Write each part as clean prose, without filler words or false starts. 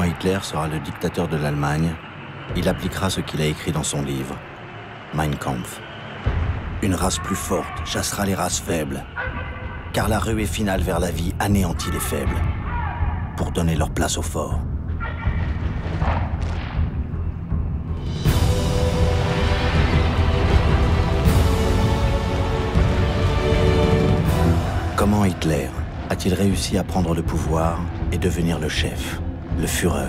Quand Hitler sera le dictateur de l'Allemagne, il appliquera ce qu'il a écrit dans son livre, Mein Kampf. Une race plus forte chassera les races faibles, car la ruée finale vers la vie anéantit les faibles, pour donner leur place aux forts. Comment Hitler a-t-il réussi à prendre le pouvoir et devenir le chef, le Führer?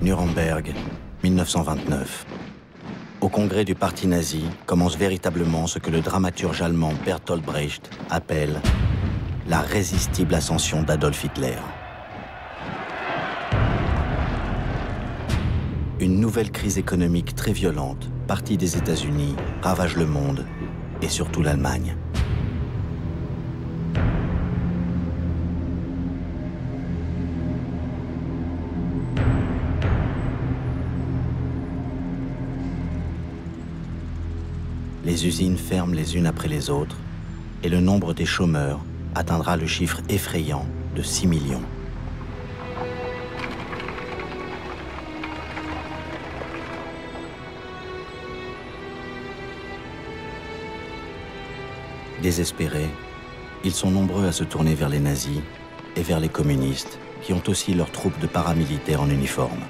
Nuremberg, 1929. Au congrès du parti nazi commence véritablement ce que le dramaturge allemand Bertolt Brecht appelle la résistible ascension d'Adolf Hitler. Une nouvelle crise économique très violente, partie des États-Unis, ravage le monde et surtout l'Allemagne. Les usines ferment les unes après les autres et le nombre des chômeurs atteindra le chiffre effrayant de 6 millions. Désespérés, ils sont nombreux à se tourner vers les nazis et vers les communistes qui ont aussi leurs troupes de paramilitaires en uniforme.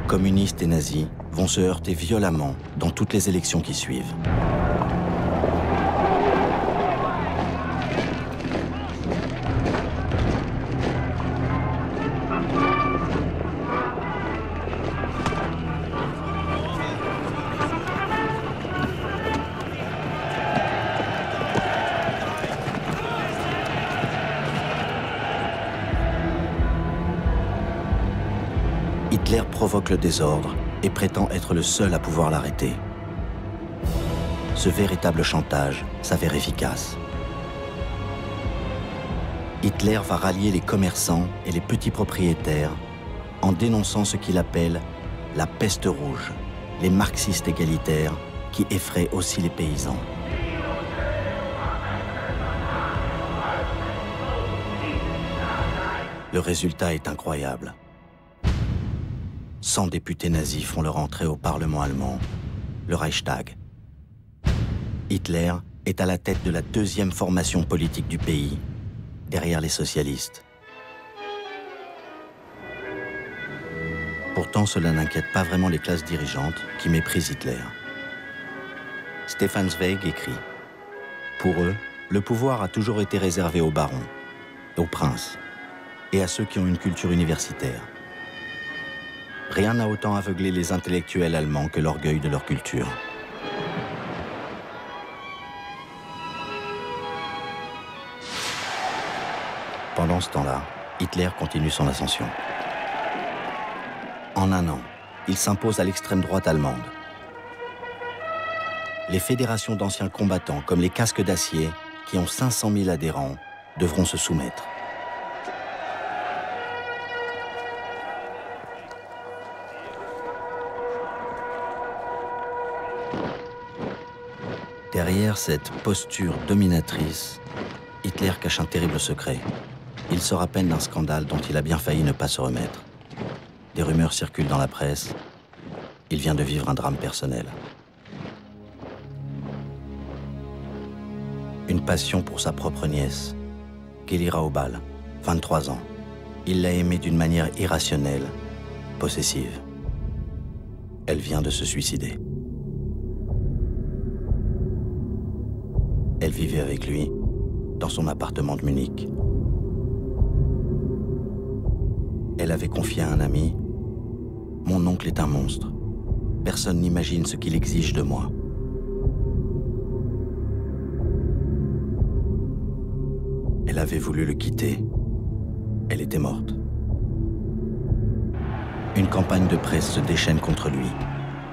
Communistes et nazis vont se heurter violemment dans toutes les élections qui suivent. Hitler provoque le désordre et prétend être le seul à pouvoir l'arrêter. Ce véritable chantage s'avère efficace. Hitler va rallier les commerçants et les petits propriétaires en dénonçant ce qu'il appelle la peste rouge, les marxistes égalitaires qui effraient aussi les paysans. Le résultat est incroyable. 100 députés nazis font leur entrée au Parlement allemand, le Reichstag. Hitler est à la tête de la deuxième formation politique du pays, derrière les socialistes. Pourtant, cela n'inquiète pas vraiment les classes dirigeantes qui méprisent Hitler. Stefan Zweig écrit « Pour eux, le pouvoir a toujours été réservé aux barons, aux princes et à ceux qui ont une culture universitaire. Rien n'a autant aveuglé les intellectuels allemands que l'orgueil de leur culture. » Pendant ce temps-là, Hitler continue son ascension. En un an, il s'impose à l'extrême droite allemande. Les fédérations d'anciens combattants, comme les Casques d'acier, qui ont 500 000 adhérents, devront se soumettre. Derrière cette posture dominatrice, Hitler cache un terrible secret. Il sort à peine d'un scandale dont il a bien failli ne pas se remettre. Des rumeurs circulent dans la presse. Il vient de vivre un drame personnel. Une passion pour sa propre nièce, Kelly Raubal, 23 ans. Il l'a aimée d'une manière irrationnelle, possessive. Elle vient de se suicider. Elle vivait avec lui dans son appartement de Munich. Elle avait confié à un ami « Mon oncle est un monstre. Personne n'imagine ce qu'il exige de moi. » Elle avait voulu le quitter. Elle était morte. Une campagne de presse se déchaîne contre lui,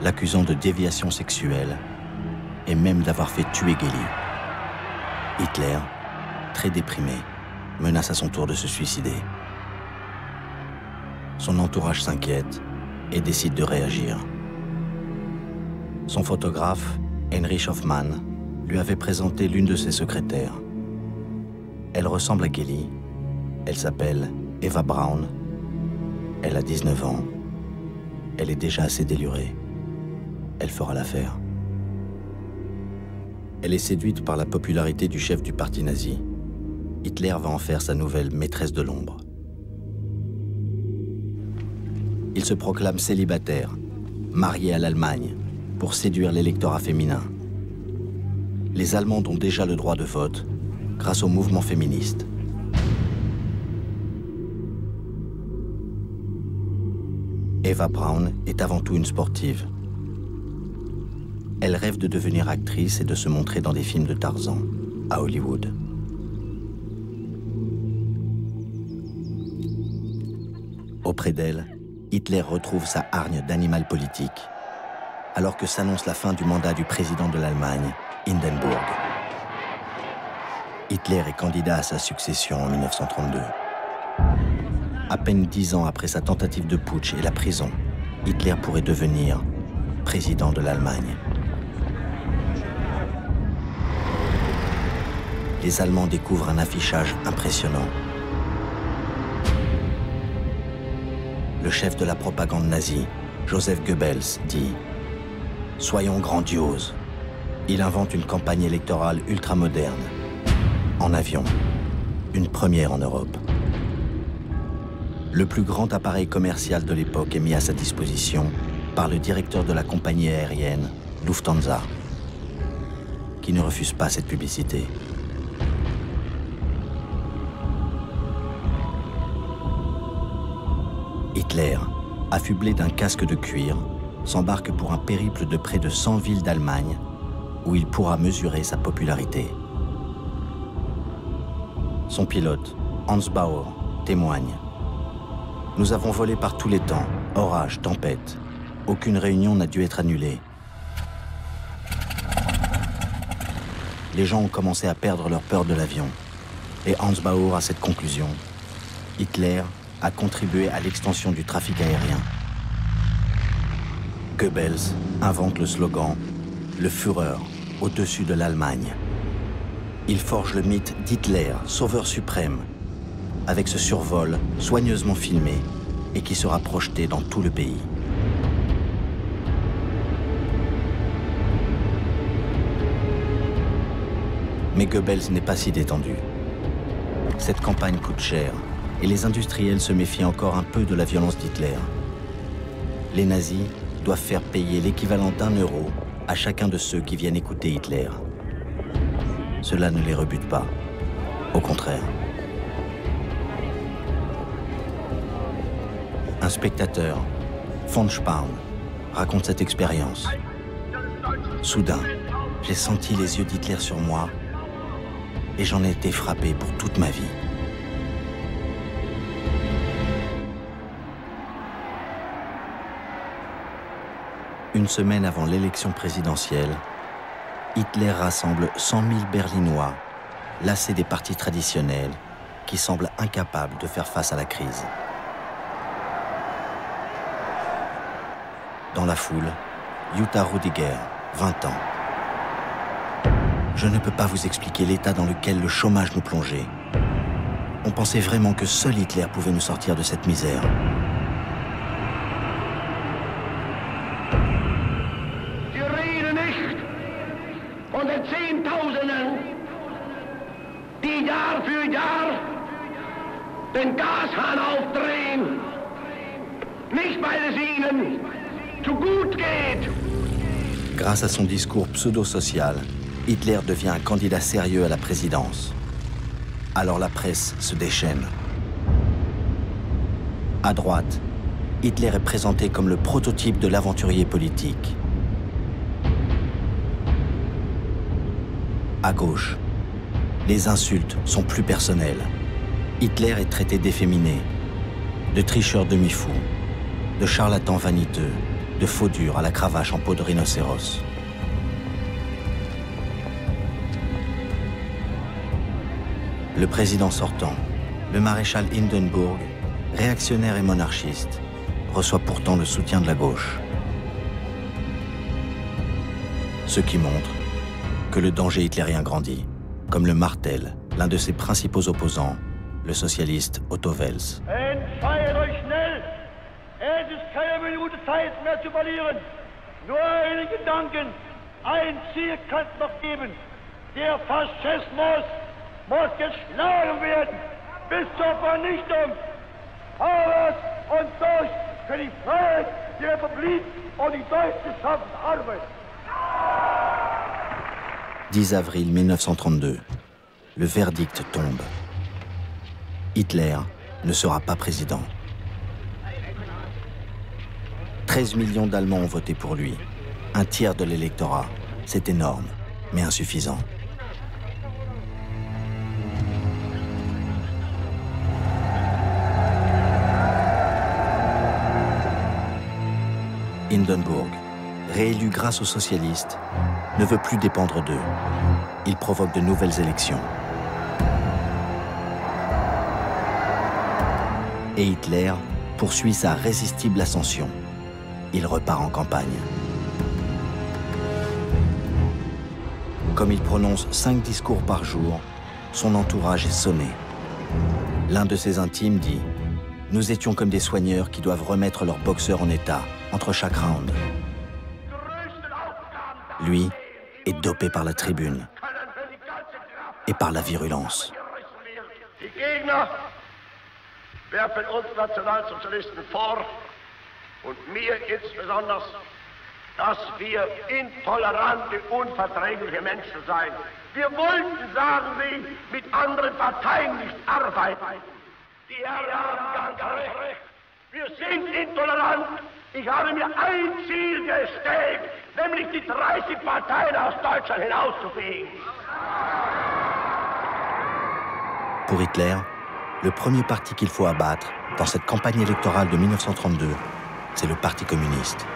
l'accusant de déviation sexuelle et même d'avoir fait tuer Geli. Hitler, très déprimé, menace à son tour de se suicider. Son entourage s'inquiète et décide de réagir. Son photographe, Heinrich Hoffmann, lui avait présenté l'une de ses secrétaires. Elle ressemble à Geli. Elle s'appelle Eva Braun. Elle a 19 ans. Elle est déjà assez délurée. Elle fera l'affaire. Elle est séduite par la popularité du chef du parti nazi. Hitler va en faire sa nouvelle maîtresse de l'ombre. Il se proclame célibataire, marié à l'Allemagne, pour séduire l'électorat féminin. Les Allemands ont déjà le droit de vote grâce au mouvement féministe. Eva Braun est avant tout une sportive. Elle rêve de devenir actrice et de se montrer dans des films de Tarzan, à Hollywood. Auprès d'elle, Hitler retrouve sa hargne d'animal politique, alors que s'annonce la fin du mandat du président de l'Allemagne, Hindenburg. Hitler est candidat à sa succession en 1932. À peine 10 ans après sa tentative de putsch et la prison, Hitler pourrait devenir président de l'Allemagne. Les Allemands découvrent un affichage impressionnant. Le chef de la propagande nazie, Joseph Goebbels, dit « Soyons grandioses ». Il invente une campagne électorale ultramoderne, en avion, une première en Europe. Le plus grand appareil commercial de l'époque est mis à sa disposition par le directeur de la compagnie aérienne, Lufthansa, qui ne refuse pas cette publicité. Hitler, affublé d'un casque de cuir, s'embarque pour un périple de près de 100 villes d'Allemagne où il pourra mesurer sa popularité. Son pilote, Hans Bauer, témoigne. « Nous avons volé par tous les temps, orage, tempête. Aucune réunion n'a dû être annulée. Les gens ont commencé à perdre leur peur de l'avion. Et Hans Bauer a cette conclusion. Hitler a contribué à l'extension du trafic aérien. Goebbels invente le slogan « Le Führer au-dessus de l'Allemagne ». Il forge le mythe d'Hitler, sauveur suprême, avec ce survol soigneusement filmé et qui sera projeté dans tout le pays. Mais Goebbels n'est pas si détendu. Cette campagne coûte cher et les industriels se méfient encore un peu de la violence d'Hitler. Les nazis doivent faire payer l'équivalent d'1 € à chacun de ceux qui viennent écouter Hitler. Cela ne les rebute pas, au contraire. Un spectateur, von Spahn, raconte cette expérience. Soudain, j'ai senti les yeux d'Hitler sur moi et j'en ai été frappé pour toute ma vie. Une semaine avant l'élection présidentielle, Hitler rassemble 100 000 Berlinois, lassés des partis traditionnels, qui semblent incapables de faire face à la crise. Dans la foule, Jutta Rudiger, 20 ans. Je ne peux pas vous expliquer l'état dans lequel le chômage nous plongeait. On pensait vraiment que seul Hitler pouvait nous sortir de cette misère. Den Gashahn aufdrehen, nicht weil es ihnen zu gut geht. Grâce à son discours pseudo-social, Hitler devient un candidat sérieux à la présidence. Alors la presse se déchaîne. À droite, Hitler est présenté comme le prototype de l'aventurier politique. À gauche, les insultes sont plus personnelles. Hitler est traité d'efféminé, de tricheur demi-fou, de charlatans vaniteux, de faux durs à la cravache en peau de rhinocéros. Le président sortant, le maréchal Hindenburg, réactionnaire et monarchiste, reçoit pourtant le soutien de la gauche. Ce qui montre que le danger hitlérien grandit, comme le martèle l'un de ses principaux opposants, le socialiste Otto Wels. Entscheidet euch schnell! Es ist keine Minute Zeit mehr zu verlieren. Nur einen Gedanken, ein Ziel kann es noch geben. Der Faschismus muss geschlagen werden bis zur Vernichtung. Vorwärts und durch für die Freiheit, die Republik und die deutsche Schaffensarbeit. 10 avril 1932. Le verdict tombe. Hitler ne sera pas président. 13 millions d'Allemands ont voté pour lui. Un tiers de l'électorat. C'est énorme, mais insuffisant. Hindenburg, réélu grâce aux socialistes, ne veut plus dépendre d'eux. Il provoque de nouvelles élections. Et Hitler poursuit sa résistible ascension. Il repart en campagne. Comme il prononce 5 discours par jour, son entourage est sonné. L'un de ses intimes dit « Nous étions comme des soigneurs qui doivent remettre leurs boxeurs en état entre chaque round. » Lui est dopé par la tribune et par la virulence. Werfen uns Nationalsozialisten vor und mir insbesondere, dass wir intolerante, unverträgliche Menschen seien. Wir wollten, sagen sie, mit anderen Parteien nicht arbeiten. Die Herren haben ganz recht. Wir sind intolerant. Ich habe mir ein Ziel gesteckt, nämlich die 30 Parteien aus Deutschland hinauszufegen. Pour Hitler, le premier parti qu'il faut abattre dans cette campagne électorale de 1932, c'est le Parti communiste.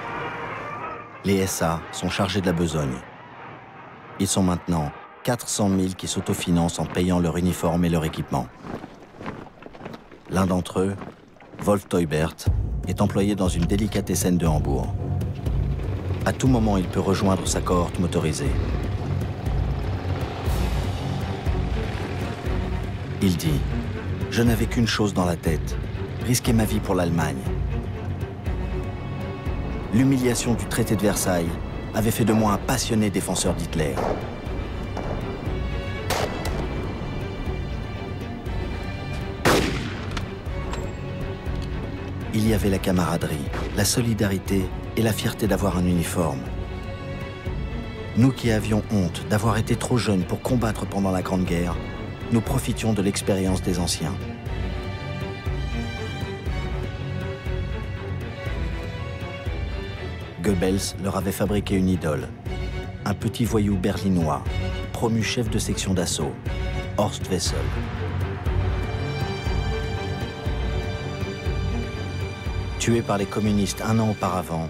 Les SA sont chargés de la besogne. Ils sont maintenant 400 000 qui s'autofinancent en payant leur uniforme et leur équipement. L'un d'entre eux, Wolf Teubert, est employé dans une délicatessen de Hambourg. À tout moment, il peut rejoindre sa cohorte motorisée. Il dit « Je n'avais qu'une chose dans la tête, risquer ma vie pour l'Allemagne. » L'humiliation du traité de Versailles avait fait de moi un passionné défenseur d'Hitler. Il y avait la camaraderie, la solidarité et la fierté d'avoir un uniforme. Nous qui avions honte d'avoir été trop jeunes pour combattre pendant la Grande Guerre, nous profitions de l'expérience des anciens. Goebbels leur avait fabriqué une idole, un petit voyou berlinois, promu chef de section d'assaut, Horst Wessel. Tué par les communistes un an auparavant,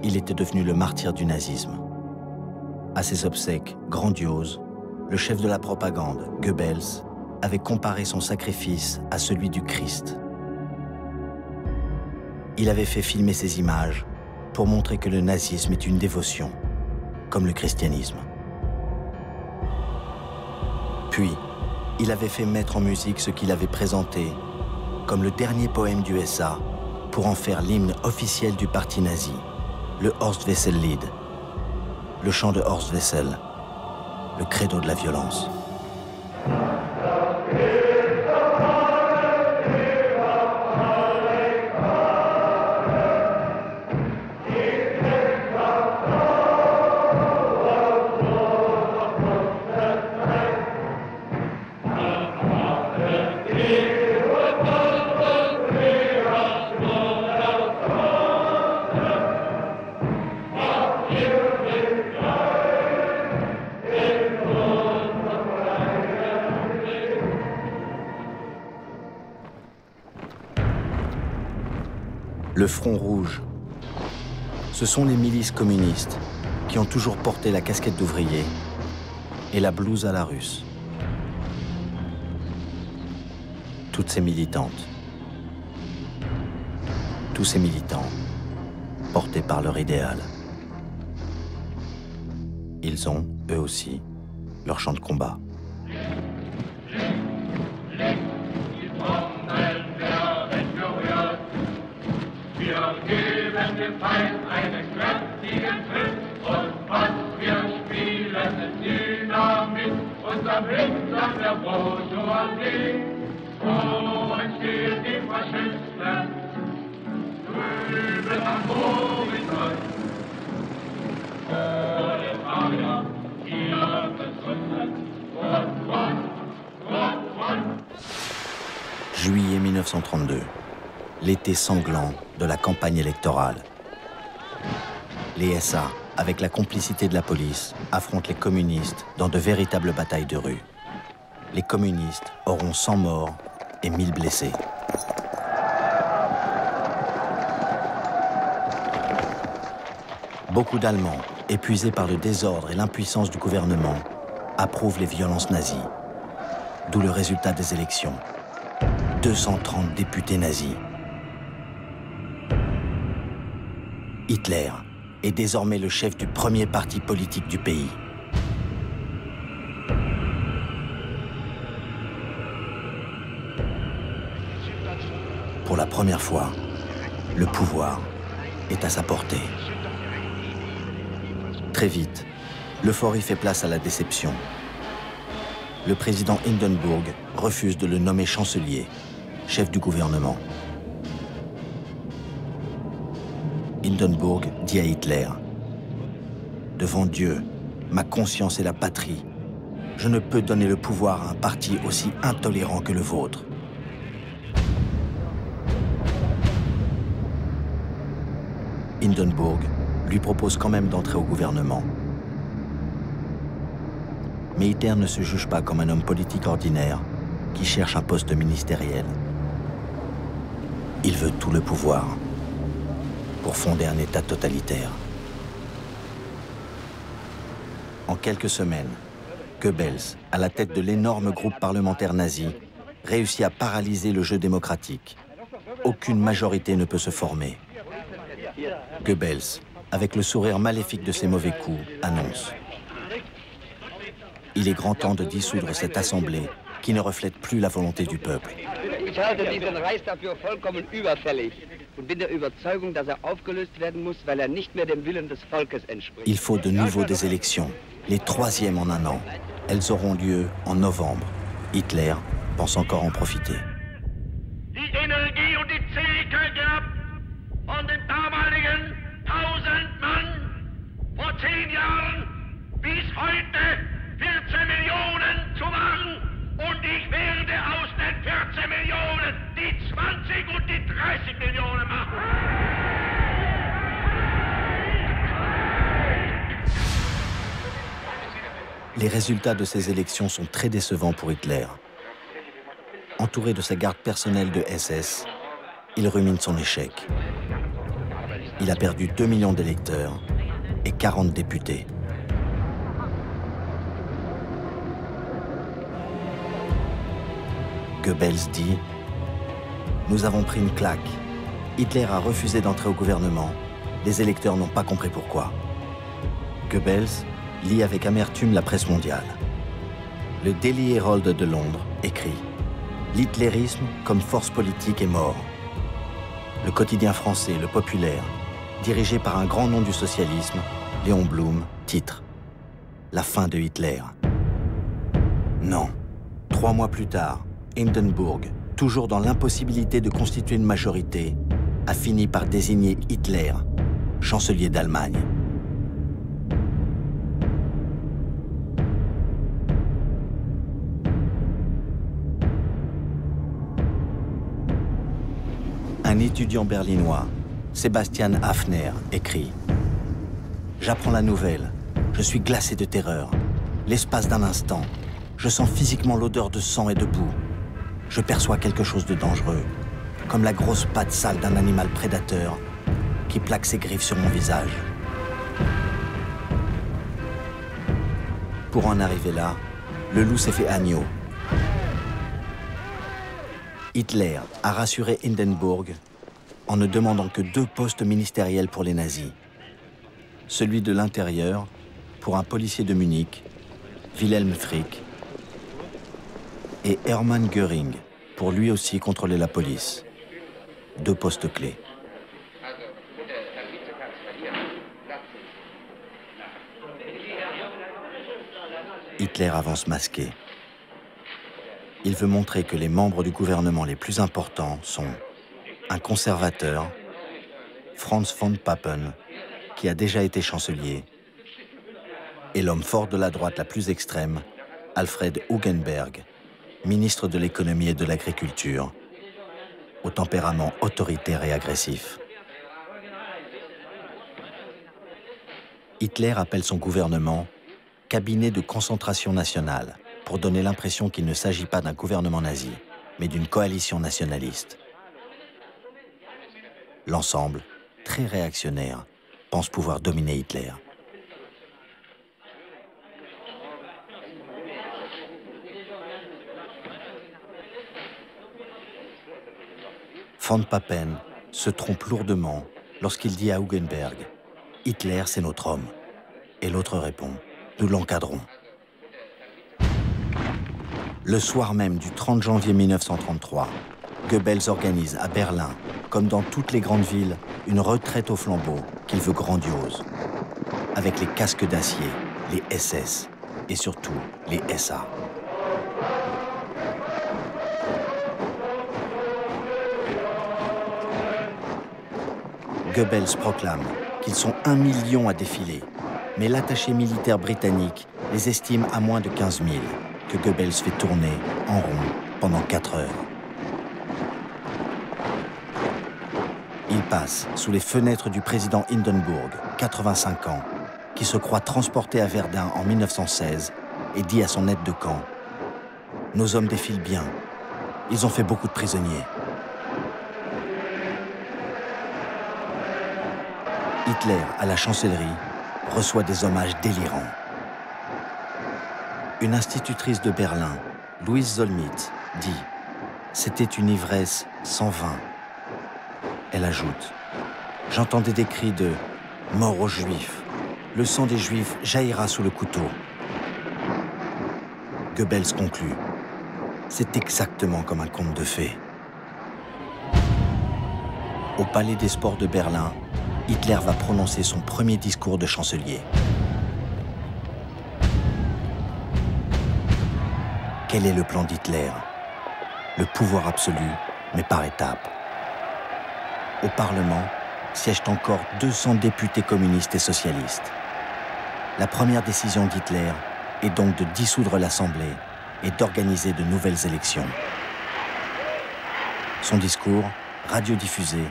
il était devenu le martyr du nazisme. À ses obsèques grandioses, le chef de la propagande, Goebbels, avait comparé son sacrifice à celui du Christ. Il avait fait filmer ces images pour montrer que le nazisme est une dévotion, comme le christianisme. Puis, il avait fait mettre en musique ce qu'il avait présenté comme le dernier poème du SA pour en faire l'hymne officiel du parti nazi, le Horst Wessel Lied, le chant de Horst Wessel, le credo de la violence. Le Front Rouge. Ce sont les milices communistes qui ont toujours porté la casquette d'ouvrier et la blouse à la russe. Toutes ces militantes, tous ces militants, portés par leur idéal. Ils ont, eux aussi, leur champ de combat. Juillet 1932, l'été sanglant de la campagne électorale. Les SA, avec la complicité de la police, affrontent les communistes dans de véritables batailles de rue. Les communistes auront 100 morts et 1000 blessés. Beaucoup d'Allemands, épuisés par le désordre et l'impuissance du gouvernement, approuvent les violences nazies. D'où le résultat des élections. 230 députés nazis. Hitler est désormais le chef du premier parti politique du pays. Pour la première fois, le pouvoir est à sa portée. Très vite, l'euphorie fait place à la déception. Le président Hindenburg refuse de le nommer chancelier, chef du gouvernement. Hindenburg dit à Hitler « Devant Dieu, ma conscience et la patrie, je ne peux donner le pouvoir à un parti aussi intolérant que le vôtre. » Hindenburg lui propose quand même d'entrer au gouvernement. Mais Hitler ne se juge pas comme un homme politique ordinaire qui cherche un poste ministériel. Il veut tout le pouvoir pour fonder un État totalitaire. En quelques semaines, Goebbels, à la tête de l'énorme groupe parlementaire nazi, réussit à paralyser le jeu démocratique. Aucune majorité ne peut se former. Goebbels, avec le sourire maléfique de ses mauvais coups, annonce « Il est grand temps de dissoudre cette assemblée qui ne reflète plus la volonté du peuple. » Il faut de nouveau des élections, les troisièmes en un an. Elles auront lieu en novembre. Hitler pense encore en profiter. Von den damaligen 1000 Mann vor 10 Jahren bis heute 14 Millionen zu machen. Und ich werde aus den 14 Millionen die 20 und die 30 Millionen machen. Les résultats de ces élections sont très décevants pour Hitler. Entouré de sa garde personnelle de SS, il rumine son échec. Il a perdu 2 millions d'électeurs et 40 députés. Goebbels dit « Nous avons pris une claque. Hitler a refusé d'entrer au gouvernement. Les électeurs n'ont pas compris pourquoi. » Goebbels lit avec amertume la presse mondiale. Le Daily Herald de Londres écrit « L'hitlérisme comme force politique est mort. » Le quotidien français, Le Populaire, dirigé par un grand nom du socialisme, Léon Blum, titre « La fin de Hitler ». Non. 3 mois plus tard, Hindenburg, toujours dans l'impossibilité de constituer une majorité, a fini par désigner Hitler, chancelier d'Allemagne. Un étudiant berlinois, Sebastian Hafner, écrit « J'apprends la nouvelle. Je suis glacé de terreur. L'espace d'un instant, je sens physiquement l'odeur de sang et de boue. Je perçois quelque chose de dangereux. comme la grosse patte sale d'un animal prédateur qui plaque ses griffes sur mon visage. Pour en arriver là, le loup s'est fait agneau. Hitler a rassuré Hindenburg en ne demandant que 2 postes ministériels pour les nazis. Celui de l'intérieur pour un policier de Munich, Wilhelm Frick, et Hermann Göring pour lui aussi contrôler la police. 2 postes clés. Hitler avance masqué. Il veut montrer que les membres du gouvernement les plus importants sont un conservateur, Franz von Papen, qui a déjà été chancelier, et l'homme fort de la droite la plus extrême, Alfred Hugenberg, ministre de l'économie et de l'agriculture, au tempérament autoritaire et agressif. Hitler appelle son gouvernement « cabinet de concentration nationale » pour donner l'impression qu'il ne s'agit pas d'un gouvernement nazi, mais d'une coalition nationaliste. L'ensemble, très réactionnaire, pense pouvoir dominer Hitler. Von Papen se trompe lourdement lorsqu'il dit à Hugenberg « Hitler, c'est notre homme ». Et l'autre répond « Nous l'encadrons ». Le soir même du 30 janvier 1933, Goebbels organise à Berlin, comme dans toutes les grandes villes, une retraite au flambeau qu'il veut grandiose, avec les casques d'acier, les SS et surtout les SA. Goebbels proclame qu'ils sont 1 million à défiler, mais l'attaché militaire britannique les estime à moins de 15 000, que Goebbels fait tourner en rond pendant 4 heures. Il passe sous les fenêtres du président Hindenburg, 85 ans, qui se croit transporté à Verdun en 1916 et dit à son aide de camp « Nos hommes défilent bien, ils ont fait beaucoup de prisonniers. » Hitler, à la chancellerie, reçoit des hommages délirants. Une institutrice de Berlin, Louise Zollmitz, dit « C'était une ivresse sans vin ». Elle ajoute « J'entendais des cris de « Mort aux Juifs ». Le sang des Juifs jaillira sous le couteau. Goebbels conclut « C'est exactement comme un conte de fées ». Au Palais des Sports de Berlin, Hitler va prononcer son premier discours de chancelier. Quel est le plan d'Hitler? Le pouvoir absolu, mais par étapes. Au Parlement siègent encore 200 députés communistes et socialistes. La première décision d'Hitler est donc de dissoudre l'Assemblée et d'organiser de nouvelles élections. Son discours, radiodiffusé,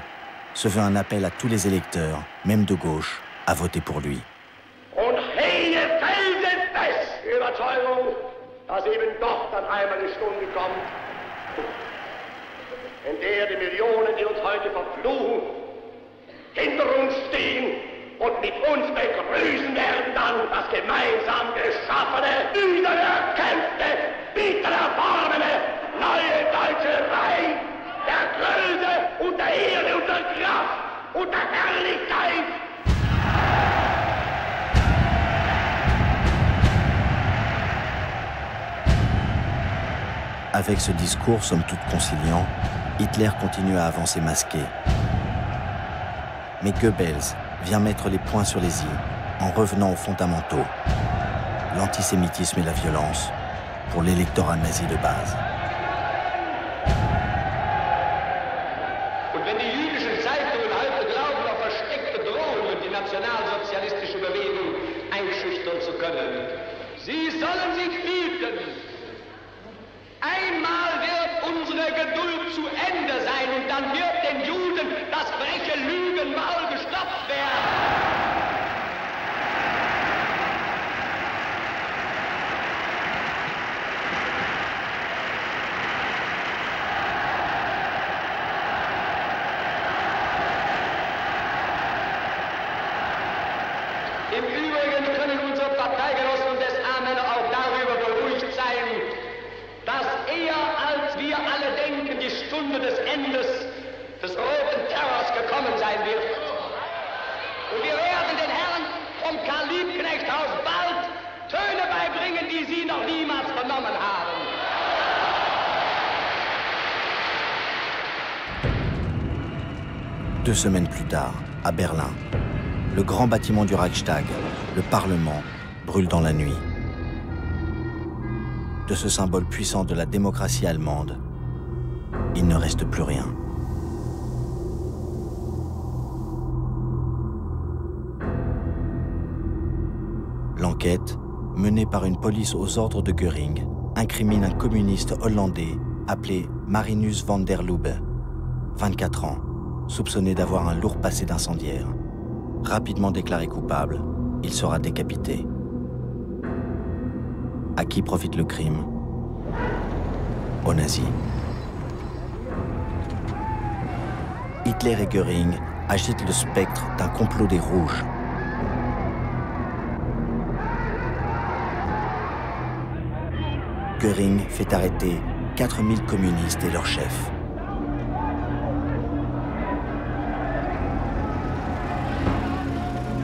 se veut un appel à tous les électeurs, même de gauche, à voter pour lui. Und hege felsenfest die Überzeugung, dass eben doch dann einmal die Stunde kommt, in der die Millionen, die uns heute verfluchen, hinter uns stehen und mit uns begrüßen werden dann das gemeinsam geschaffene, wiedererkämpfte, bitter erworbene, neue deutsche Reich der Größe und der Ehre und der Kraft und der Herrlichkeit. Avec ce discours, somme toute conciliant, Hitler continue à avancer masqué. Mais Goebbels vient mettre les points sur les i en revenant aux fondamentaux, l'antisémitisme et la violence, pour l'électorat nazi de base. Und wenn die jüdischen Zeitungen heute glauben, auf versteckte Drohungen die nationalsozialistische Bewegung einschüchtern zu können, sie sollen sich hüten. Einmal wird unsere Geduld zu Ende sein und dann wird den Juden das freche Lügenmaul gestopft werden. Im Übrigen können unsere Parteigenossen und SA-Männer auch darüber beruhigt sein, dass eher als wir alle denken, die Stunde des Endes des roten Terrors gekommen sein wird. Und wir werden den Herren vom Karl-Liebknecht-Haus bald Töne beibringen, die sie noch niemals vernommen haben. Deux semaines plus tard, à Berlin, le grand bâtiment du Reichstag, le Parlement, brûle dans la nuit. De ce symbole puissant de la démocratie allemande, il ne reste plus rien. L'enquête, menée par une police aux ordres de Göring, incrimine un communiste hollandais appelé Marinus van der Lubbe, 24 ans, soupçonné d'avoir un lourd passé d'incendiaire. Rapidement déclaré coupable, il sera décapité. À qui profite le crime? Aux nazis. Hitler et Göring agitent le spectre d'un complot des Rouges. Göring fait arrêter 4000 communistes et leurs chefs.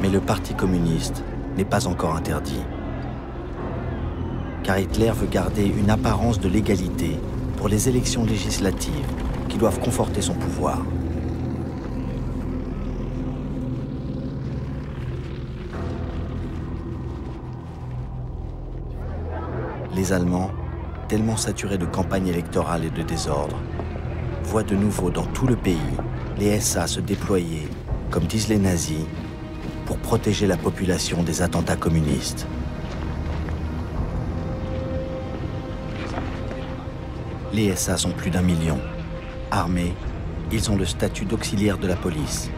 Mais le Parti communiste n'est pas encore interdit. Car Hitler veut garder une apparence de légalité pour les élections législatives qui doivent conforter son pouvoir. Les Allemands, tellement saturés de campagnes électorales et de désordre, voient de nouveau dans tout le pays les SA se déployer, comme disent les nazis, pour protéger la population des attentats communistes. Les SA sont plus d'1 million. Armés, ils ont le statut d'auxiliaires de la police.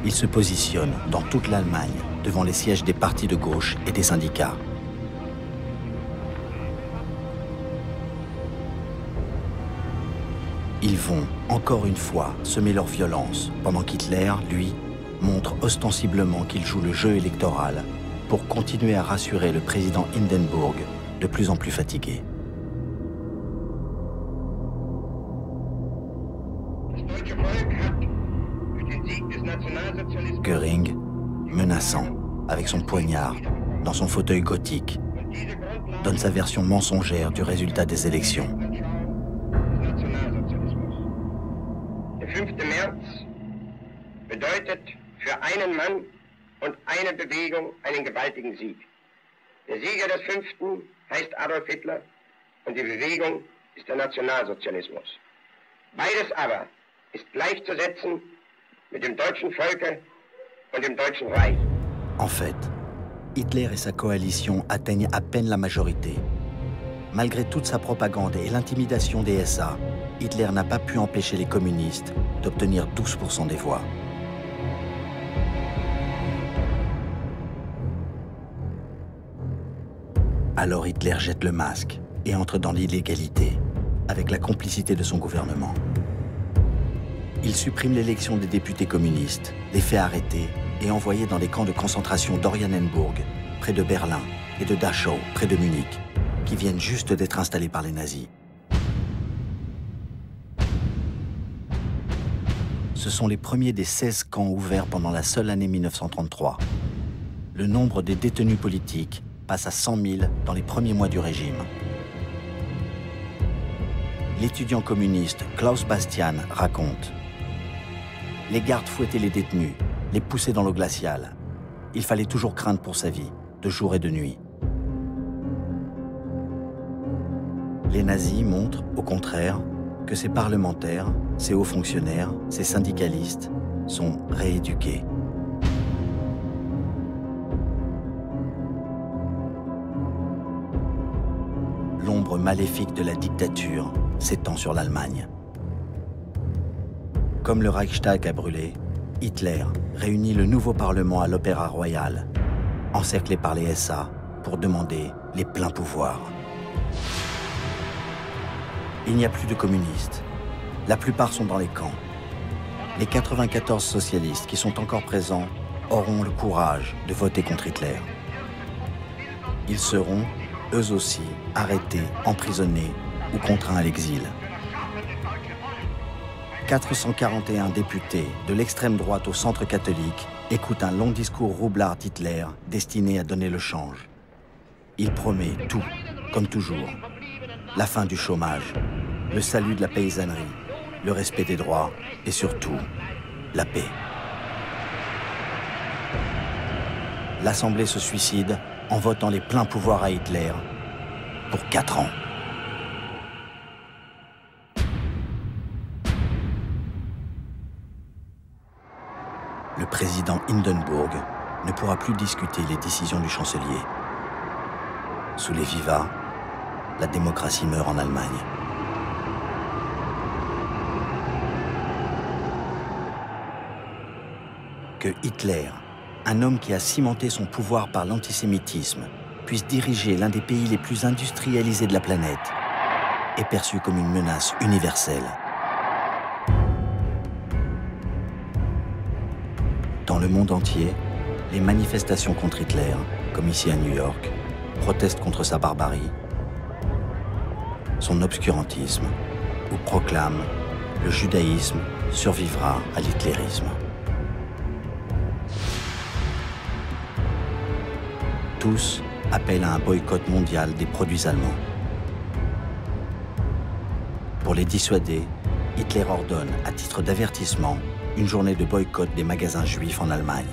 Ils se positionnent dans toute l'Allemagne devant les sièges des partis de gauche et des syndicats. Ils vont, encore une fois, semer leur violence, pendant qu'Hitler, lui, montre ostensiblement qu'il joue le jeu électoral pour continuer à rassurer le président Hindenburg, de plus en plus fatigué. Göring, menaçant, avec son poignard, dans son fauteuil gothique, donne sa version mensongère du résultat des élections. Der 5. März bedeutet für einen Mann und eine Bewegung einen gewaltigen Sieg. Der Sieger des 5. heißt Adolf Hitler und die Bewegung ist der Nationalsozialismus. Beides aber ist gleichzusetzen mit dem deutschen Volke und dem Deutschen Reich. En fait, Hitler et sa coalition atteignent à peine la majorité. Malgré toute sa propagande et l'intimidation des SA, Hitler n'a pas pu empêcher les communistes d'obtenir 12% des voix. Alors Hitler jette le masque et entre dans l'illégalité, avec la complicité de son gouvernement. Il supprime l'élection des députés communistes, les fait arrêter et envoyer dans les camps de concentration d'Oranienburg, près de Berlin, et de Dachau, près de Munich, qui viennent juste d'être installés par les nazis. Ce sont les premiers des 16 camps ouverts pendant la seule année 1933. Le nombre des détenus politiques passe à 100 000 dans les premiers mois du régime. L'étudiant communiste Klaus Bastian raconte: les gardes fouettaient les détenus, les poussaient dans l'eau glaciale. Il fallait toujours craindre pour sa vie, de jour et de nuit. Les nazis montrent, au contraire, que ces parlementaires, ces hauts fonctionnaires, ces syndicalistes sont rééduqués. L'ombre maléfique de la dictature s'étend sur l'Allemagne. Comme le Reichstag a brûlé, Hitler réunit le nouveau Parlement à l'Opéra Royal, encerclé par les SA, pour demander les pleins pouvoirs. Il n'y a plus de communistes. La plupart sont dans les camps. Les 94 socialistes qui sont encore présents auront le courage de voter contre Hitler. Ils seront, eux aussi, arrêtés, emprisonnés ou contraints à l'exil. 441 députés de l'extrême droite au centre catholique écoutent un long discours roublard d'Hitler destiné à donner le change. Il promet tout, comme toujours. La fin du chômage, le salut de la paysannerie, le respect des droits et surtout, la paix. L'Assemblée se suicide en votant les pleins pouvoirs à Hitler pour 4 ans. Le président Hindenburg ne pourra plus discuter les décisions du chancelier. Sous les vivats, la démocratie meurt en Allemagne. Que Hitler, un homme qui a cimenté son pouvoir par l'antisémitisme, puisse diriger l'un des pays les plus industrialisés de la planète, est perçu comme une menace universelle. Dans le monde entier, les manifestations contre Hitler, comme ici à New York, protestent contre sa barbarie, son obscurantisme, ou proclament « le judaïsme survivra à l'hitlérisme ». Tous appellent à un boycott mondial des produits allemands. Pour les dissuader, Hitler ordonne, à titre d'avertissement, une journée de boycott des magasins juifs en Allemagne.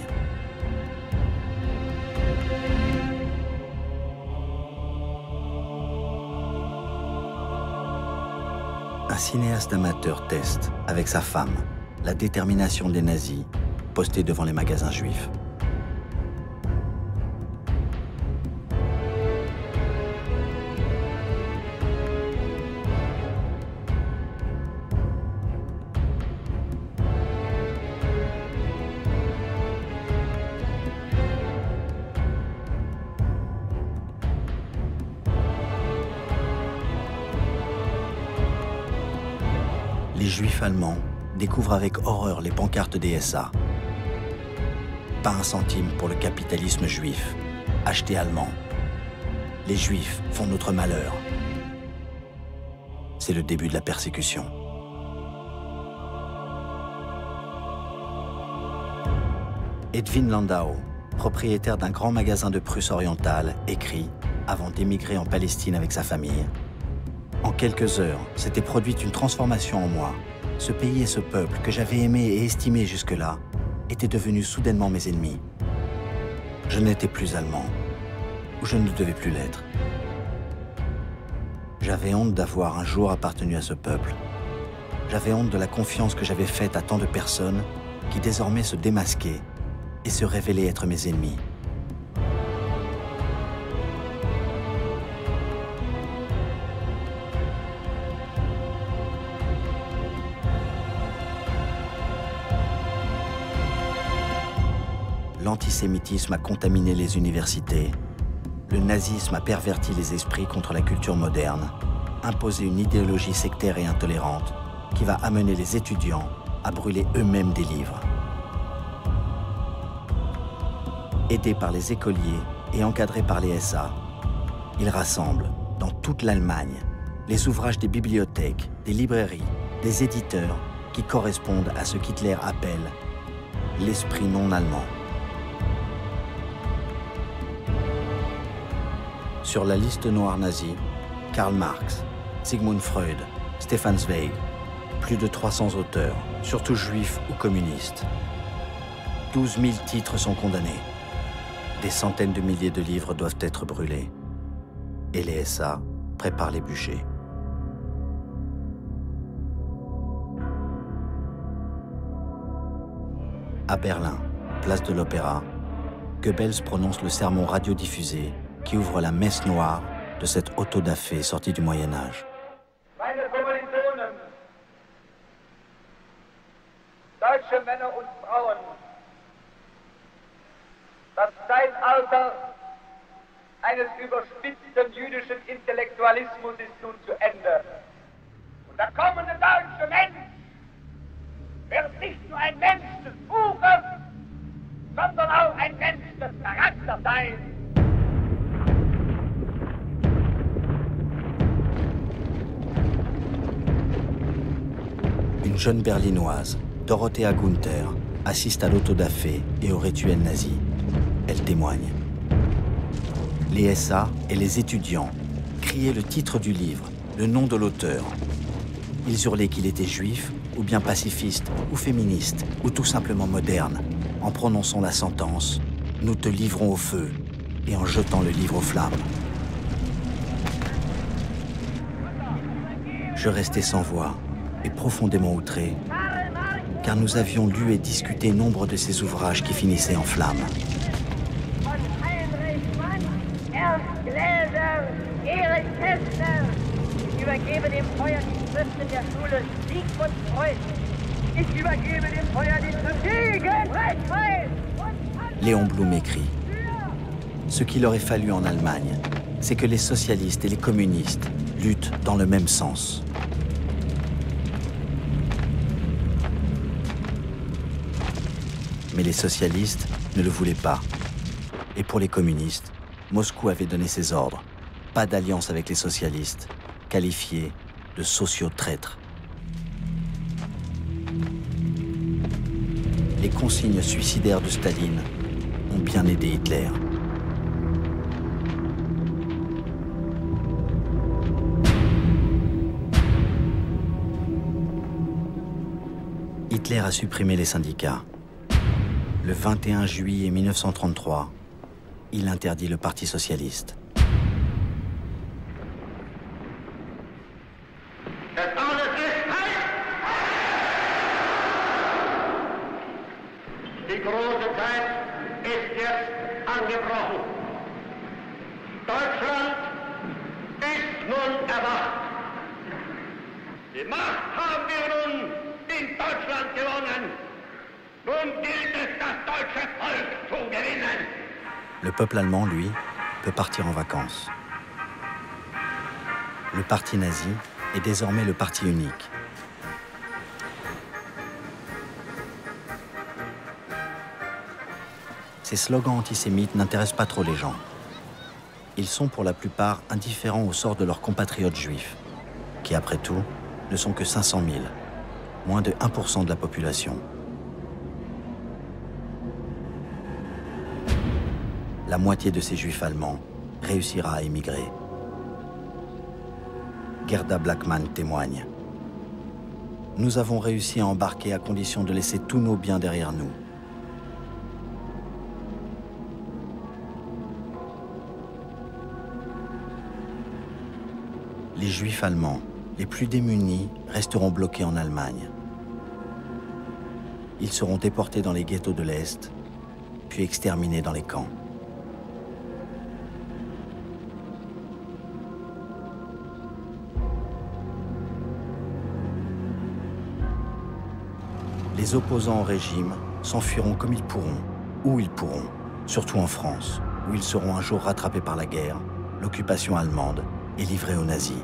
Un cinéaste amateur teste, avec sa femme, la détermination des nazis postés devant les magasins juifs. Les Juifs allemands découvrent avec horreur les pancartes des SA. Pas un centime pour le capitalisme juif, acheté allemand. Les Juifs font notre malheur. C'est le début de la persécution. Edwin Landau, propriétaire d'un grand magasin de Prusse orientale, écrit, avant d'émigrer en Palestine avec sa famille: en quelques heures, s'était produite une transformation en moi. Ce pays et ce peuple que j'avais aimé et estimé jusque-là étaient devenus soudainement mes ennemis. Je n'étais plus allemand, ou je ne devais plus l'être. J'avais honte d'avoir un jour appartenu à ce peuple. J'avais honte de la confiance que j'avais faite à tant de personnes qui désormais se démasquaient et se révélaient être mes ennemis. L'antisémitisme a contaminé les universités. Le nazisme a perverti les esprits contre la culture moderne, imposé une idéologie sectaire et intolérante qui va amener les étudiants à brûler eux-mêmes des livres. Aidés par les écoliers et encadrés par les SA, ils rassemblent, dans toute l'Allemagne, les ouvrages des bibliothèques, des librairies, des éditeurs qui correspondent à ce qu'Hitler appelle l'esprit non allemand. Sur la liste noire nazie, Karl Marx, Sigmund Freud, Stefan Zweig, plus de 300 auteurs, surtout juifs ou communistes. 12 000 titres sont condamnés. Des centaines de milliers de livres doivent être brûlés. Et les SA préparent les bûchers. À Berlin, place de l'Opéra, Goebbels prononce le sermon radiodiffusé qui ouvre la messe noire de cette autodafé sortie du Moyen-Âge. Meine Kommilitonen, deutsche Männer und Frauen, das Zeitalter eines überspitzten jüdischen Intellektualismus ist nun zu Ende. Und der kommende deutsche Mensch wird nicht nur ein Mensch des Buches, sondern Parteien. Une jeune berlinoise, Dorothea Gunther, assiste à l'autodafé et au rituel nazi. Elle témoigne. Les SA et les étudiants criaient le titre du livre, le nom de l'auteur. Ils hurlaient qu'il était juif, ou bien pacifiste, ou féministe, ou tout simplement moderne, en prononçant la sentence « Nous te livrons au feu » et en jetant le livre aux flammes. Je restais sans voix et profondément outré, car nous avions lu et discuté nombre de ces ouvrages qui finissaient en flammes. Léon Blum écrit « Ce qu'il aurait fallu en Allemagne, c'est que les socialistes et les communistes luttent dans le même sens. » Mais les socialistes ne le voulaient pas. Et pour les communistes, Moscou avait donné ses ordres. Pas d'alliance avec les socialistes, qualifiés de sociaux-traîtres. Les consignes suicidaires de Staline ont bien aidé Hitler. Hitler a supprimé les syndicats. Le 21 juillet 1933, il interdit le Parti socialiste. Die große Zeit ist jetzt angebrochen. Deutschland ist nun erwacht. Die Macht haben wir nun in Deutschland gewonnen. Nun gilt es, das deutsche Volk zu gewinnen. Le peuple allemand, lui, peut partir en vacances. Le parti nazi est désormais le parti unique. Ces slogans antisémites n'intéressent pas trop les gens. Ils sont pour la plupart indifférents au sort de leurs compatriotes juifs, qui après tout ne sont que 500 000, moins de 1% de la population. La moitié de ces juifs allemands réussira à émigrer. Gerda Blackman témoigne. Nous avons réussi à embarquer à condition de laisser tous nos biens derrière nous. Les juifs allemands, les plus démunis, resteront bloqués en Allemagne. Ils seront déportés dans les ghettos de l'Est, puis exterminés dans les camps. Les opposants au régime s'enfuiront comme ils pourront, où ils pourront, surtout en France, où ils seront un jour rattrapés par la guerre, l'occupation allemande et livrés aux nazis.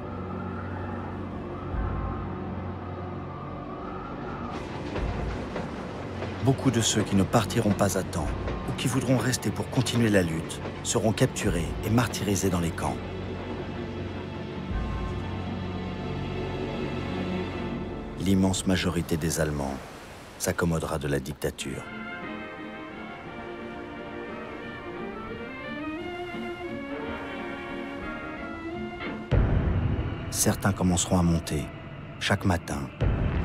Beaucoup de ceux qui ne partiront pas à temps ou qui voudront rester pour continuer la lutte seront capturés et martyrisés dans les camps. L'immense majorité des Allemands s'accommodera de la dictature. Certains commenceront à monter, chaque matin,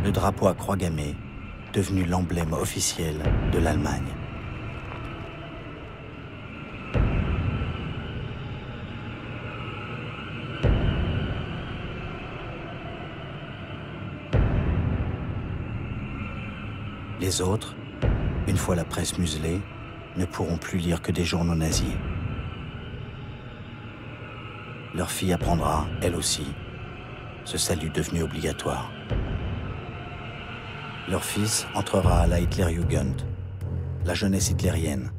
le drapeau à croix gammée, devenu l'emblème officiel de l'Allemagne. Les autres, une fois la presse muselée, ne pourront plus lire que des journaux nazis. Leur fille apprendra, elle aussi, ce salut devenu obligatoire. Leur fils entrera à la Hitlerjugend, la jeunesse hitlérienne,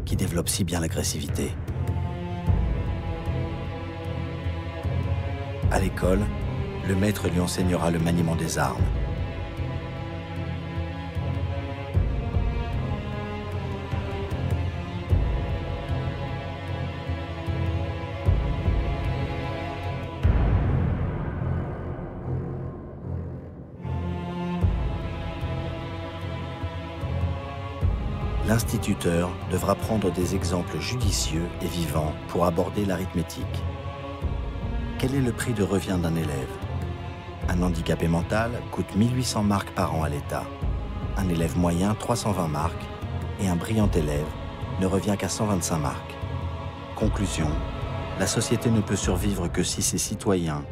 qui développe si bien l'agressivité. À l'école, le maître lui enseignera le maniement des armes. l'instituteur devra prendre des exemples judicieux et vivants pour aborder l'arithmétique. Quel est le prix de revient d'un élève? Un handicapé mental coûte 1800 marks par an à l'État. Un élève moyen, 320 marks. Et un brillant élève ne revient qu'à 125 marks. Conclusion, la société ne peut survivre que si ses citoyens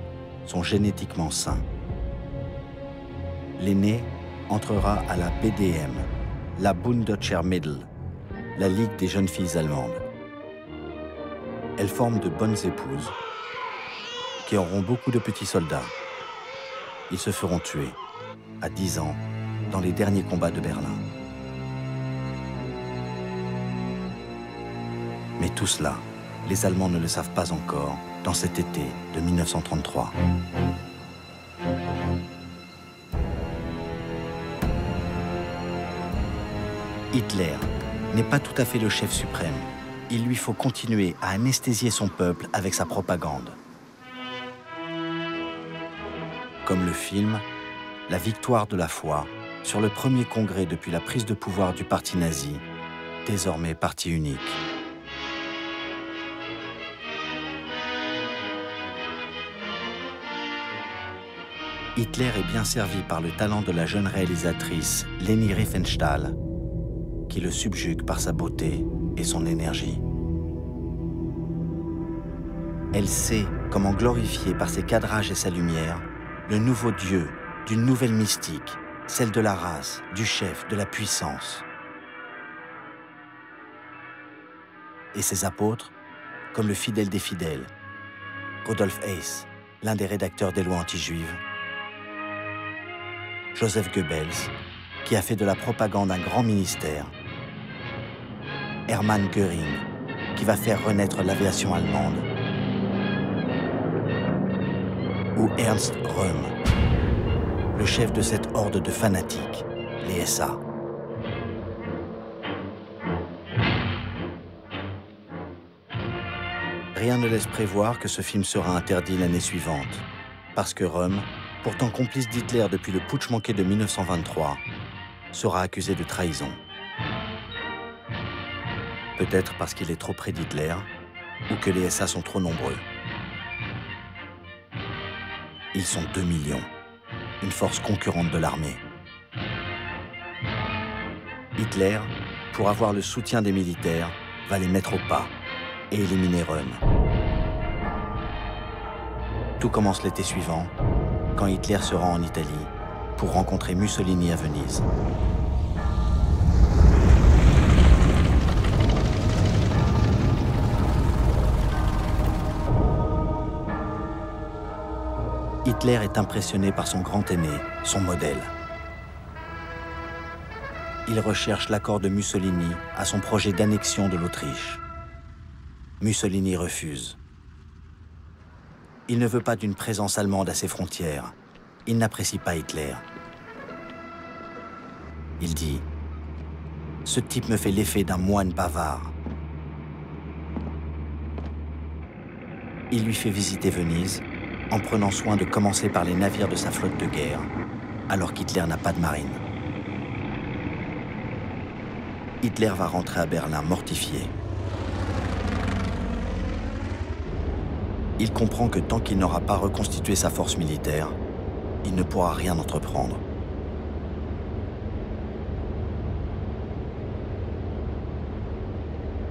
sont génétiquement sains. L'aîné entrera à la BDM, la Bunddeutscher Mädel, la Ligue des jeunes filles allemandes. Elles forment de bonnes épouses qui auront beaucoup de petits soldats. Ils se feront tuer, à 10 ans, dans les derniers combats de Berlin. Mais tout cela, les Allemands ne le savent pas encore dans cet été de 1933. Hitler n'est pas tout à fait le chef suprême. Il lui faut continuer à anesthésier son peuple avec sa propagande. Comme le film « La victoire de la foi » sur le premier congrès depuis la prise de pouvoir du parti nazi, désormais parti unique. Hitler est bien servi par le talent de la jeune réalisatrice Leni Riefenstahl, qui le subjugue par sa beauté et son énergie. Elle sait comment glorifier par ses cadrages et sa lumière le nouveau Dieu d'une nouvelle mystique, celle de la race, du chef, de la puissance. Et ses apôtres, comme le fidèle des fidèles, Rudolf Hess, l'un des rédacteurs des lois anti-juives, Joseph Goebbels, qui a fait de la propagande un grand ministère, Hermann Göring, qui va faire renaître l'aviation allemande, ou Ernst Röhm, le chef de cette horde de fanatiques, les SA. Rien ne laisse prévoir que ce film sera interdit l'année suivante, parce que Röhm, pourtant complice d'Hitler depuis le putsch manqué de 1923, sera accusé de trahison. Peut-être parce qu'il est trop près d'Hitler, ou que les SA sont trop nombreux. Ils sont 2 millions, une force concurrente de l'armée. Hitler, pour avoir le soutien des militaires, va les mettre au pas et éliminer Röhm. Tout commence l'été suivant, quand Hitler se rend en Italie pour rencontrer Mussolini à Venise. Hitler est impressionné par son grand aîné, son modèle. Il recherche l'accord de Mussolini à son projet d'annexion de l'Autriche. Mussolini refuse. Il ne veut pas d'une présence allemande à ses frontières. Il n'apprécie pas Hitler. Il dit « Ce type me fait l'effet d'un moine bavard. » Il lui fait visiter Venise, en prenant soin de commencer par les navires de sa flotte de guerre, alors qu'Hitler n'a pas de marine. Hitler va rentrer à Berlin mortifié. Il comprend que tant qu'il n'aura pas reconstitué sa force militaire, il ne pourra rien entreprendre.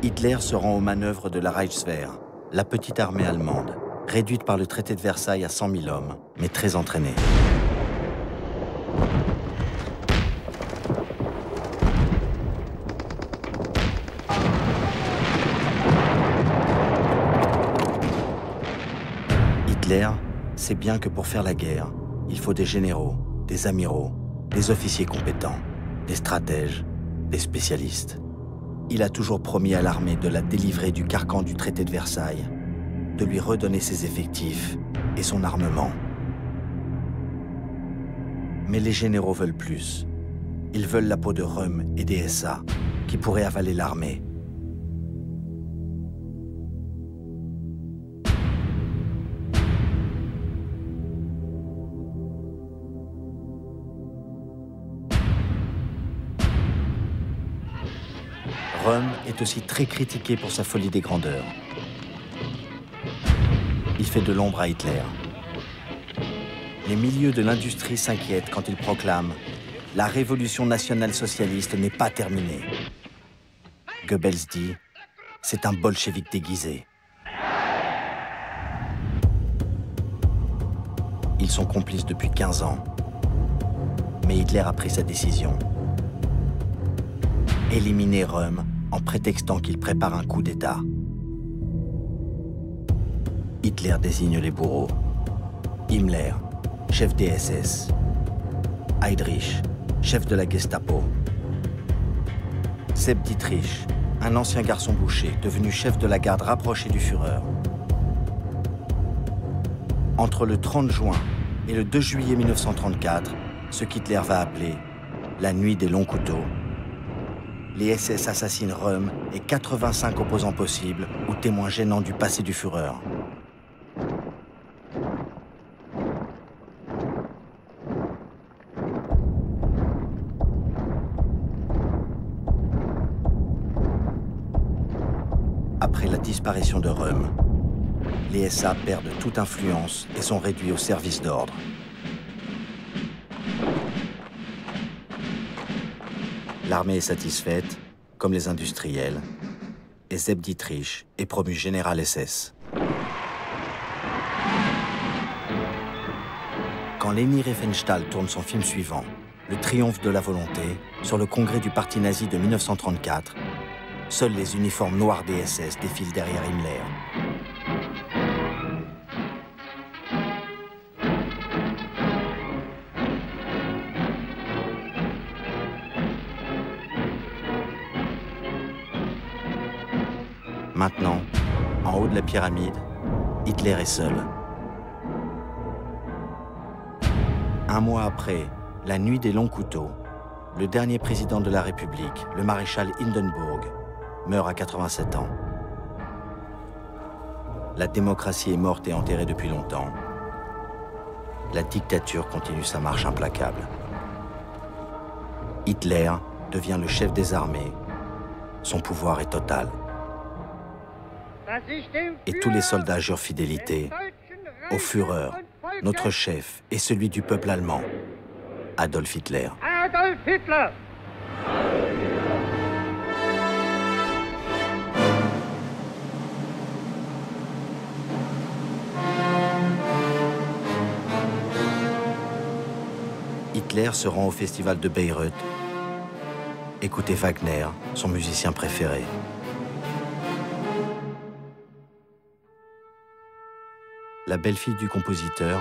Hitler se rend aux manœuvres de la Reichswehr, la petite armée allemande, réduite par le traité de Versailles à 100 000 hommes, mais très entraînée. Hitler sait bien que pour faire la guerre, il faut des généraux, des amiraux, des officiers compétents, des stratèges, des spécialistes. Il a toujours promis à l'armée de la délivrer du carcan du traité de Versailles, de lui redonner ses effectifs et son armement. Mais les généraux veulent plus. Ils veulent la peau de Röhm et des SA, qui pourraient avaler l'armée. Röhm est aussi très critiqué pour sa folie des grandeurs. Il fait de l'ombre à Hitler. Les milieux de l'industrie s'inquiètent quand il proclame « La révolution nationale-socialiste n'est pas terminée ». Goebbels dit « C'est un bolchevique déguisé ». Ils sont complices depuis 15 ans. Mais Hitler a pris sa décision. Éliminer Röhm en prétextant qu'il prépare un coup d'État. Hitler désigne les bourreaux. Himmler, chef des SS. Heydrich, chef de la Gestapo. Sepp Dietrich, un ancien garçon boucher, devenu chef de la garde rapprochée du Führer. Entre le 30 juin et le 2 juillet 1934, ce qu'Hitler va appeler la nuit des longs couteaux, les SS assassinent Röhm et 85 opposants possibles ou témoins gênants du passé du Führer. Après la disparition de Röhm, les SA perdent toute influence et sont réduits au service d'ordre. L'armée est satisfaite, comme les industriels, et Sepp Dietrich est promu général SS. Quand Leni Riefenstahl tourne son film suivant, Le triomphe de la volonté, sur le congrès du parti nazi de 1934, seuls les uniformes noirs des SS défilent derrière Himmler. Maintenant, en haut de la pyramide, Hitler est seul. Un mois après, la nuit des longs couteaux, le dernier président de la République, le maréchal Hindenburg, meurt à 87 ans. La démocratie est morte et enterrée depuis longtemps. La dictature continue sa marche implacable. Hitler devient le chef des armées. Son pouvoir est total. Et tous les soldats jurent fidélité au Führer, notre chef et celui du peuple allemand, Adolf Hitler. Adolf Hitler! Hitler se rend au festival de Bayreuth. Écoutez Wagner, son musicien préféré. La belle-fille du compositeur,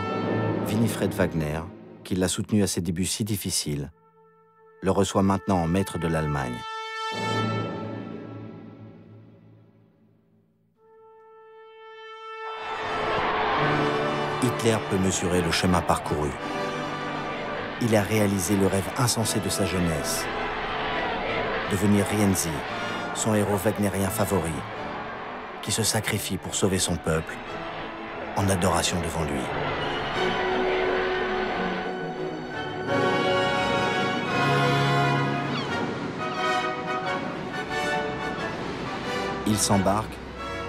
Winifred Wagner, qui l'a soutenu à ses débuts si difficiles, le reçoit maintenant en maître de l'Allemagne. Hitler peut mesurer le chemin parcouru. Il a réalisé le rêve insensé de sa jeunesse. Devenir Rienzi, son héros wagnérien favori, qui se sacrifie pour sauver son peuple, en adoration devant lui. Il s'embarque,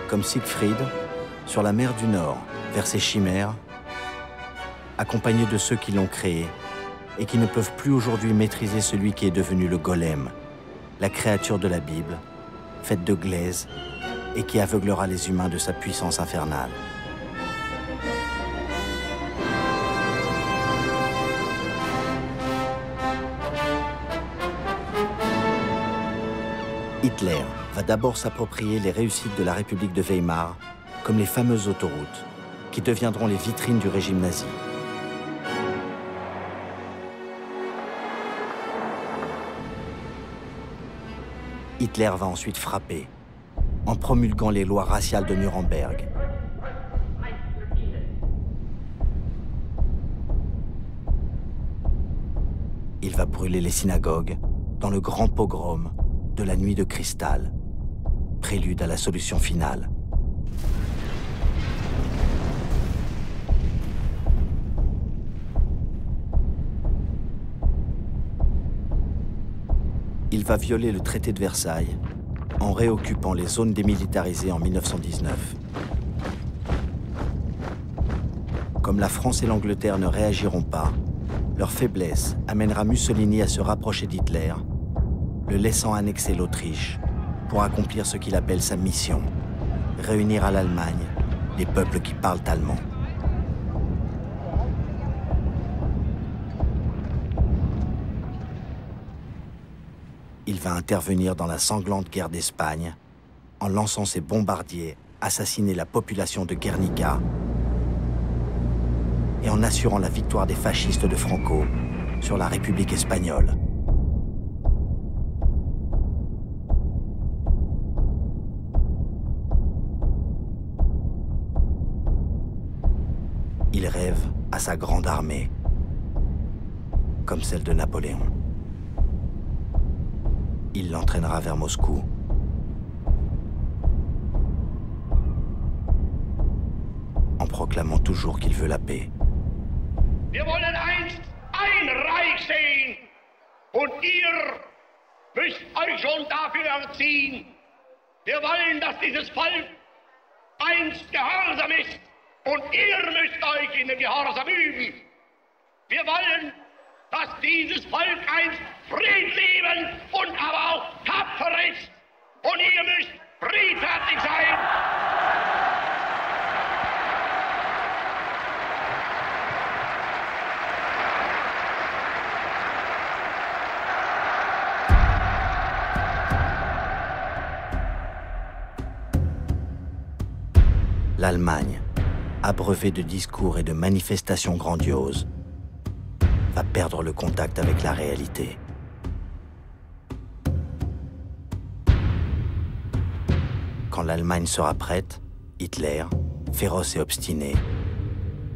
comme Siegfried, sur la mer du Nord, vers ses chimères, accompagné de ceux qui l'ont créé et qui ne peuvent plus aujourd'hui maîtriser celui qui est devenu le golem, la créature de la Bible, faite de glaise et qui aveuglera les humains de sa puissance infernale. Hitler va d'abord s'approprier les réussites de la République de Weimar, comme les fameuses autoroutes, qui deviendront les vitrines du régime nazi. Hitler va ensuite frapper, en promulguant les lois raciales de Nuremberg. Il va brûler les synagogues dans le grand pogrom de la nuit de cristal, prélude à la solution finale. Il va violer le traité de Versailles en réoccupant les zones démilitarisées en 1919. Comme la France et l'Angleterre ne réagiront pas, leur faiblesse amènera Mussolini à se rapprocher d'Hitler, le laissant annexer l'Autriche pour accomplir ce qu'il appelle sa mission, réunir à l'Allemagne les peuples qui parlent allemand. Il va intervenir dans la sanglante guerre d'Espagne en lançant ses bombardiers, assassiner la population de Guernica et en assurant la victoire des fascistes de Franco sur la République espagnole. Il rêve à sa grande armée, comme celle de Napoléon. Il l'entraînera vers Moscou. En proclamant toujours qu'il veut la paix. Wir wollen einst ein Reich sehen und ihr müsst euch schon dafür erziehen. Wir wollen, dass dieses Volk einst gehorsam ist und ihr müsst euch in dem Gehorsam üben. Wir wollen, dass dieses Volk einst friedliebend und aber auch tapfer ist und ihr müsst friedfertig sein. L'Allemagne, abreuvée de discours et de manifestations grandioses, va perdre le contact avec la réalité. Quand l'Allemagne sera prête, Hitler, féroce et obstiné,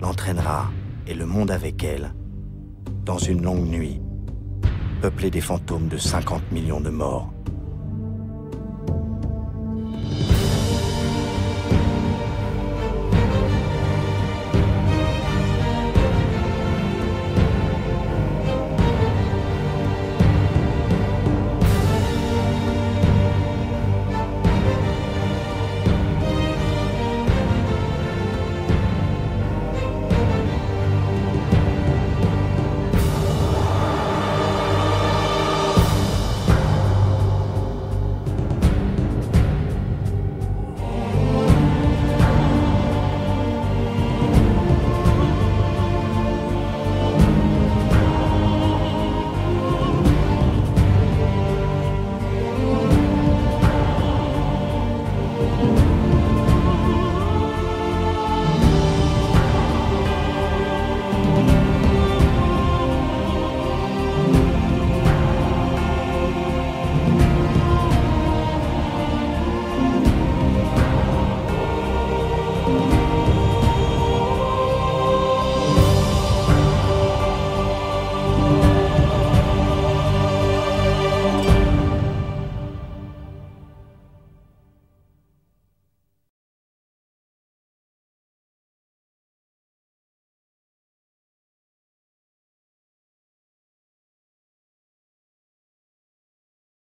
l'entraînera, et le monde avec elle, dans une longue nuit, peuplée des fantômes de 50 millions de morts.